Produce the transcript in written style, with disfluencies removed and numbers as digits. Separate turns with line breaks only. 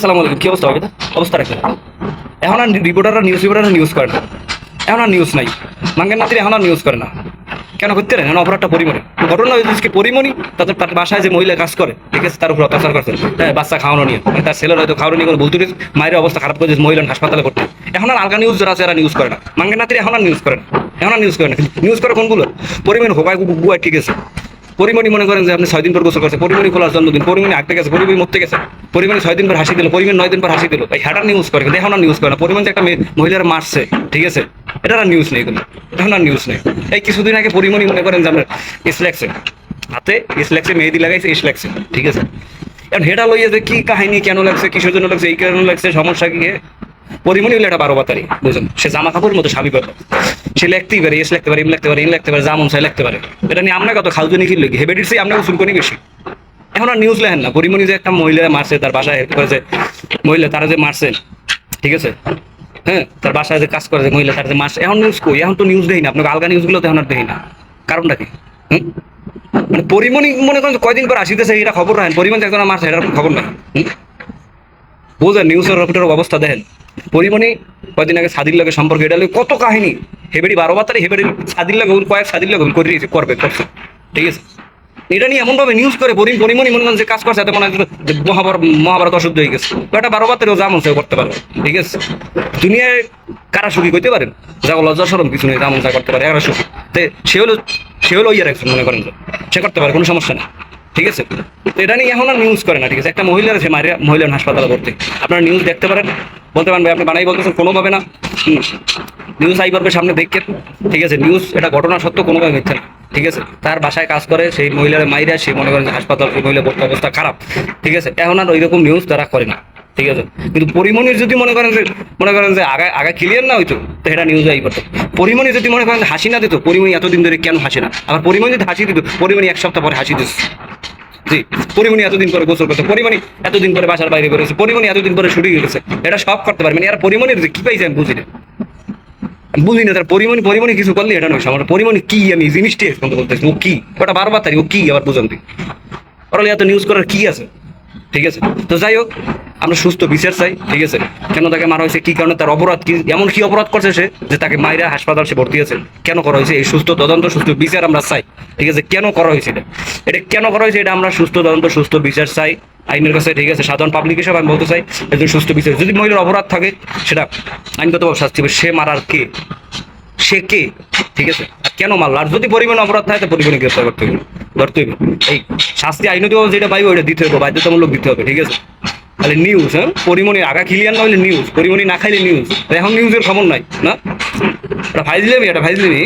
আসসালামু আলাইকুম, কি অবস্থা হবে? অবস্থা রাখেন। এখন আর রিপোর্টাররা নিউজ করে না, এখন আর নিউজ নাই। মাঙ্গের নাতির এখন আর নিউজ করে না, কেন করতে না? অপরাধটা পরিমণি ঘটনা হয়েছে পরিমণি তাদের বাসায় যে মহিলা কাজ করে, ঠিক আছে, তার উপর অত্যাচার করছে, হ্যাঁ, বাচ্চা খাওয়ানো নিয়ে, তার ছেলের হয়তো খাওয়ানো নিয়ে কোনো ভুল তুলে মায়ের অবস্থা খারাপ করে মহিলা হাসপাতালে করতে। এখন আর আলগা নিউজ যারা আছে এরা নিউজ করে না, মাঙ্গের নাতির এখন আর নিউজ করে না, এখন আর নিউজ করে না। নিউজ করে কোনগুলো? পরিমণি হোকায় গুয়ায়, ঠিক আছে। পরিমণি মনে করেন যে আপনি 6 দিন পর গোসল করছে, পরিমণি খোলার জন্মদিন, পরিমণি আঁকতে গেছে, পরিমণি মরতে গেছে, পরিমণি 6 দিন পর হাসি দিল, পরিমণি 9 দিন পর হাসি দিল, এই হ্যাটার নিউজ করে, কিন্তু এখন আর নিউজ করে না। পরিমণি যে একটা মহিলার মারছে, ঠিক আছে, এটার আর নিউজ নেই, কিন্তু এখন আর নিউজ নেই। এই কিছুদিন আগে পরিমণি মনে করেন যে আপনার ইসলেক্সে হাতে ইসলেক্সে মেহেদি লাগাইছে, ইসলেক্সে, ঠিক আছে। এখন হেটা লইয়া যে কি কাহিনী, কেন লাগছে, কিসের জন্য লাগছে, এই কারণে লাগছে, সমস্যা কি? পরিমণি হলে এটা 12 বাতারি, বুঝলেন? সে জামা কাপড়ের মতো স্বামী পাবে, সে লিখতেই পারে, এস লিখতে পারে, এম লিখতে পারে, ইন লিখতে পারে, যেমন চাই লিখতে পারে। এটা নিয়ে আমরা কত খালজনি কি লিখি, হেবেডির চেয়ে আমরা উসুল করি বেশি। এখন আর নিউজ লেখেন না। পরিমণি যে একটা মহিলা মারছে, তার বাসায় হেল্প করেছে, মহিলা তারা যে মারছে, ঠিক আছে, হ্যাঁ, তার বাসায় যে কাজ করে যে মহিলা তারা যে মারছে, এখন নিউজ কই? এখন তো নিউজ দেই না, আপনাকে আলগা নিউজগুলো তো এখন আর দেই না। কারণটা কি? মানে পরিমণি মনে করেন কয়দিন পর আসিতেছে, এটা খবর রাখেন, পরিমণি একজন মারছে, এটার খবর নাই। বুঝলেন? নিউজের রিপোর্টের অবস্থা দেখেন। পরিমণি কয়দিন আগে সাদির লাগে সম্পর্কে, এটা কত কাহিনী, হেবেড়ি 12 বাতারি, হেবেড়ি সাদির লাগে কয়েক সাদির লাগে করবে করছে, ঠিক আছে। এটা নিয়ে এমনভাবে নিউজ করে পরিমণি মনে করেন যে কাজ করছে, এত মনে হয় মহাভারত অশুদ্ধ হয়ে গেছে। এটা 12 বাতারিও যেমন সে করতে পারে, ঠিক আছে। দুনিয়ায় কারা সুখী করতে পারেন? যা লজ্জা সরম কিছু নেই, যেমন যা করতে পারে এরা সুখী। সে হলো ইয়ার একজন, মনে করেন সে করতে পারে, কোনো সমস্যা নেই, ঠিক আছে। এটা নিয়ে এখন আর নিউজ করে না, ঠিক আছে। একটা মহিলার সে মারিয়া মহিলার হাসপাতালে ভর্তি, আপনারা নিউজ দেখতে পারেন, বলতে পারেন ভাই আপনি বানাই বলতেছেন, কোনোভাবে না। নিউজ আই পারবে সামনে দেখেন, ঠিক আছে। নিউজ এটা ঘটনা সত্য, কোনোভাবে মিথ্যা না, ঠিক আছে। তার বাসায় কাজ করে সেই মহিলার মাইরা, সে মনে করেন যে হাসপাতাল, সেই মহিলার অবস্থা খারাপ, ঠিক আছে। এখন আর ওই রকম নিউজ তারা করে না, ঠিক আছে। কিন্তু পরিমণির যদি মনে করেন যে আগে ক্লিয়ার না হইতো, তো এটা নিউজ আই করতো। পরিমণি যদি মনে করেন হাসি না দিত, পরিমণি এতদিন ধরে কেন হাসি না? আবার পরিমণি যদি হাসি দিত, পরিমণি 1 সপ্তাহ পরে হাসি দিচ্ছে। জি, পরিমণি এতদিন পরে গোসল করছে, পরিমণি এতদিন পরে বাসার বাইরে বেরোছে, পরিমণি এতদিন পরে শুটিং গেছে, এটা সব করতে পারবে। মানে আর পরিমণির যে কি পাইছে আমি বুঝি না তার পরিমণি কিছু করলে এটা নয়। আমার পরিমণি কি, আমি জিনিসটি বলতেছি, ও কি? ওটা 12 বাতারি, ও কি আবার বুঝান তুই? ওরা এত নিউজ করার কি আছে, ঠিক আছে। তো যাই হোক, আমরা সুস্থ বিচার চাই, ঠিক আছে। কেন তাকে মারা হয়েছে, কি কারণে, তার অপরাধ কি, এমন কি অপরাধ করছে সে যে তাকে মাইরা হাসপাতাল সে ভর্তি আছে, কেন করা হয়েছে? এই সুস্থ তদন্ত, সুস্থ বিচার আমরা চাই, ঠিক আছে। কেন করা হয়েছে এটা কেন করা হয়েছে, এটা আমরা সুস্থ তদন্ত, সুস্থ বিচার চাই আইনের কাছে, ঠিক আছে। সাধারণ পাবলিক হিসেবে আমি বলতে চাই, একজন সুস্থ বিচার। যদি মহিলার অপরাধ থাকে, সেটা আইনগতভাবে শাস্তি হবে। সে মারার কে, সে কে, ঠিক আছে, আর কেন মারল? আর যদি পরিমাণ অপরাধ থাকে, তো পরিমাণে গ্রেফতার করতে হবে, ধরতে হবে। এই শাস্তি আইনত যেটা পাইবে ওইটা দিতে হবে, বাধ্যতামূলক দিতে হবে, ঠিক আছে। তাহলে নিউজ, হ্যাঁ, পরিমণি আগা ক্লিয়ার না হলে নিউজ, পরিমণি না খাইলে নিউজ। এখন নিউজের খবর নাই না, এটা ভাইজলেমি, এটা ভাইজলেমি।